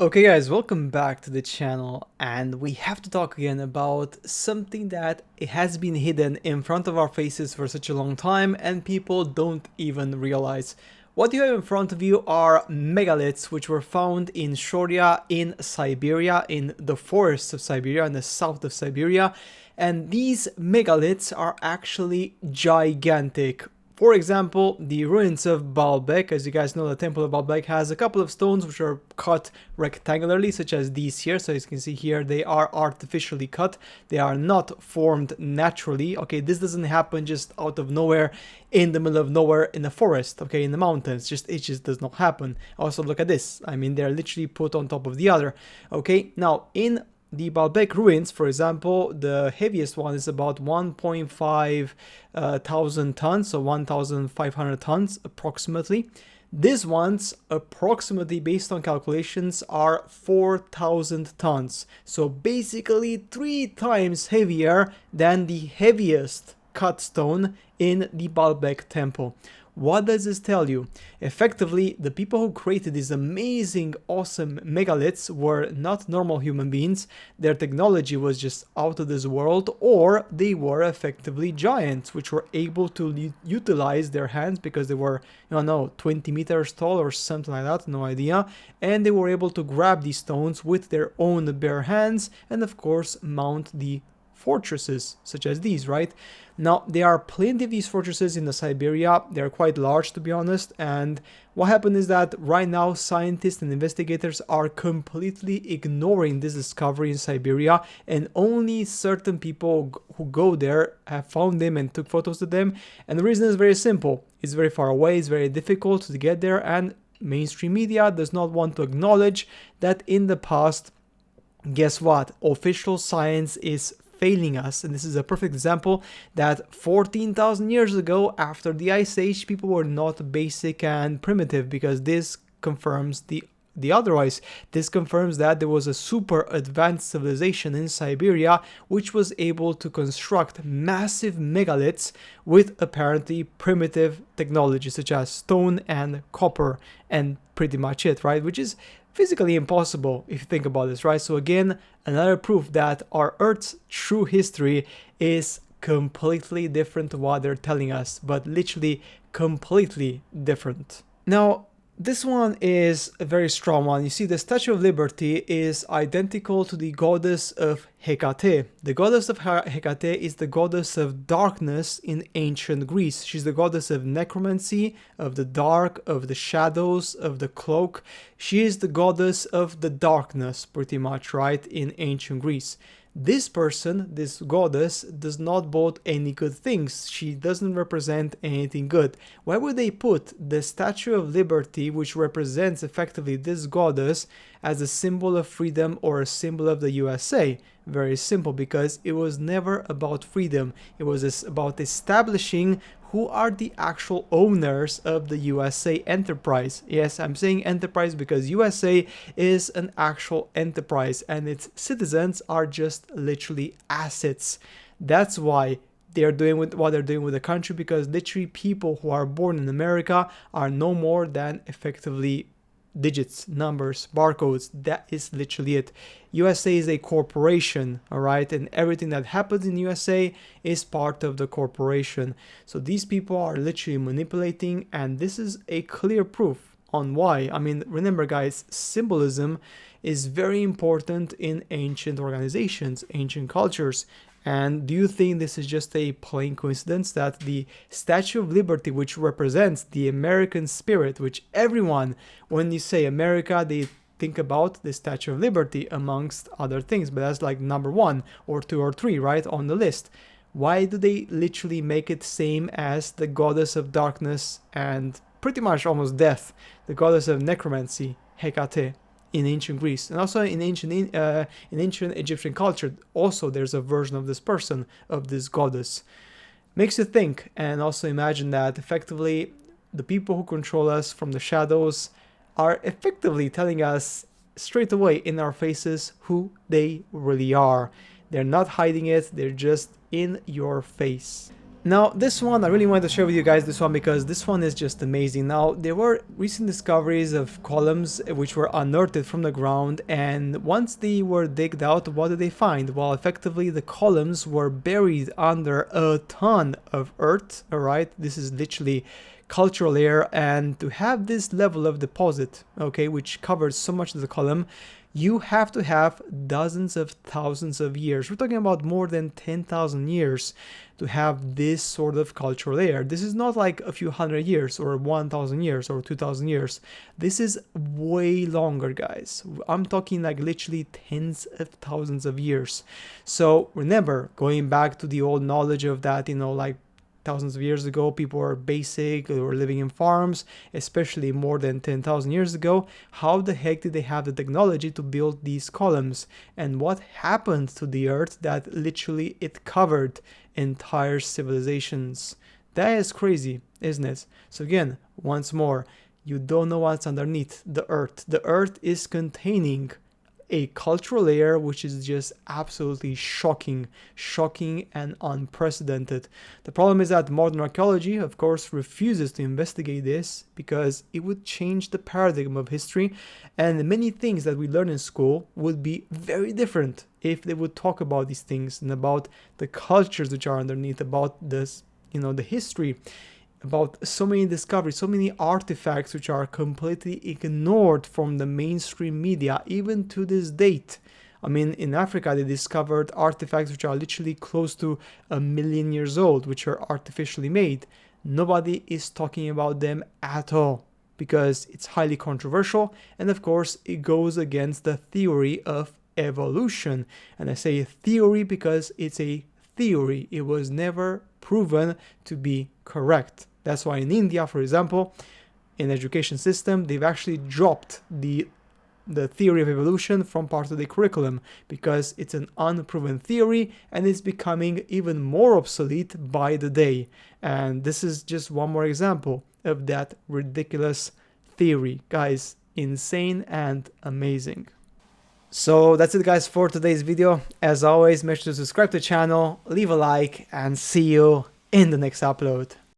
Okay guys, welcome back to the channel, and we have to talk again about something that has been hidden in front of our faces for such a long time and people don't even realize. What you have in front of you are megaliths, which were found in Shoria in Siberia, in the forests of Siberia, in the south of Siberia, and these megaliths are actually gigantic. For example, the ruins of Baalbek. As you guys know, the temple of Baalbek has a couple of stones which are cut rectangularly, such as these here. So as you can see here, they are artificially cut. They are not formed naturally. Okay, this doesn't happen just out of nowhere in the middle of nowhere in the forest, okay, in the mountains. It just does not happen. Also, look at this. I mean, they're literally put on top of the other. Okay, now in the Baalbek ruins, for example, the heaviest one is about 1.5 thousand tons, so 1,500 tons approximately. These ones, approximately based on calculations, are 4,000 tons. So basically 3 times heavier than the heaviest cut stone in the Baalbek temple. What does this tell you? Effectively, the people who created these amazing, awesome megaliths were not normal human beings. Their technology was just out of this world, or they were effectively giants, which were able to utilize their hands because they were, 20 meters tall or something like that, no idea. And they were able to grab these stones with their own bare hands and, of course, mount the fortresses such as these, right? Now, there are plenty of these fortresses in the Siberia. They're quite large, to be honest, and what happened is that right now scientists and investigators are completely ignoring this discovery in Siberia, and only certain people who go there have found them and took photos of them. And the reason is very simple. It's very far away, it's very difficult to get there, and mainstream media does not want to acknowledge that in the past, guess what? Official science is failing us. And this is a perfect example that 14,000 years ago, after the Ice Age, people were not basic and primitive, because this confirms the otherwise. This confirms that there was a super advanced civilization in Siberia which was able to construct massive megaliths with apparently primitive technology such as stone and copper, and pretty much it, right? Which is physically impossible if you think about this, right? So again, another proof that our Earth's true history is completely different to what they're telling us, but literally completely different. Now, this one is a very strong one. You see, the Statue of Liberty is identical to the goddess of Hecate. The goddess of Hecate is the goddess of darkness in ancient Greece. She's the goddess of necromancy, of the dark, of the shadows, of the cloak. She is the goddess of the darkness, pretty much, right, in ancient Greece. This person, this goddess, does not boast any good things. She doesn't represent anything good. Why would they put the Statue of Liberty, which represents effectively this goddess, as a symbol of freedom or a symbol of the USA? Very simple, because it was never about freedom. It was about establishing who are the actual owners of the USA enterprise. Yes, I'm saying enterprise because USA is an actual enterprise and its citizens are just literally assets. That's why they're doing with what they're doing with the country, because literally people who are born in America are no more than effectively digits, numbers, barcodes. That is literally it. USA is a corporation, all right, and everything that happens in USA is part of the corporation. So these people are literally manipulating, and this is a clear proof on why. I mean, remember guys, symbolism is very important in ancient organizations, ancient cultures. And do you think this is just a plain coincidence that the Statue of Liberty, which represents the American spirit, which everyone, when you say America, they think about the Statue of Liberty amongst other things, but that's like number 1 or 2 or 3, right, on the list. Why do they literally make it same as the goddess of darkness and pretty much almost death, the goddess of necromancy, Hecate? In ancient Greece, and also in ancient Egyptian culture, also there's a version of this person, of this goddess. Makes you think, and also imagine that effectively the people who control us from the shadows are effectively telling us straight away in our faces who they really are. They're not hiding it, they're just in your face. Now, this one, I really wanted to share with you guys this one because this one is just amazing. Now, there were recent discoveries of columns which were unearthed from the ground, and once they were digged out, what did they find? Well, effectively, the columns were buried under a ton of earth, alright? This is literally cultural layer, and to have this level of deposit, okay, which covers so much of the column, you have to have dozens of thousands of years. We're talking about more than 10,000 years to have this sort of cultural layer. This is not like a few hundred years or 1,000 years or 2,000 years. This is way longer, guys. I'm talking like literally tens of thousands of years. So remember, going back to the old knowledge of that, like thousands of years ago, people were basic, they were living in farms, especially more than 10,000 years ago. How the heck did they have the technology to build these columns? And what happened to the earth that literally it covered entire civilizations? That is crazy, isn't it? So again, once more, you don't know what's underneath the earth. The earth is containing a cultural layer which is just absolutely shocking and unprecedented. The problem is that modern archaeology, of course, refuses to investigate this because it would change the paradigm of history, and many things that we learn in school would be very different if they would talk about these things and about the cultures which are underneath, about this, the history, about so many discoveries, so many artifacts which are completely ignored from the mainstream media, even to this date. I mean, in Africa, they discovered artifacts which are literally close to 1,000,000 years old, which are artificially made. Nobody is talking about them at all because it's highly controversial, and of course, it goes against the theory of evolution. And I say theory because it's a theory. It was never proven to be correct. That's why in India, for example, in the education system, they've actually dropped the theory of evolution from part of the curriculum because it's an unproven theory and it's becoming even more obsolete by the day. And this is just one more example of that ridiculous theory. Guys, insane and amazing. So that's it, guys, for today's video. As always, make sure to subscribe to the channel, leave a like, and see you in the next upload.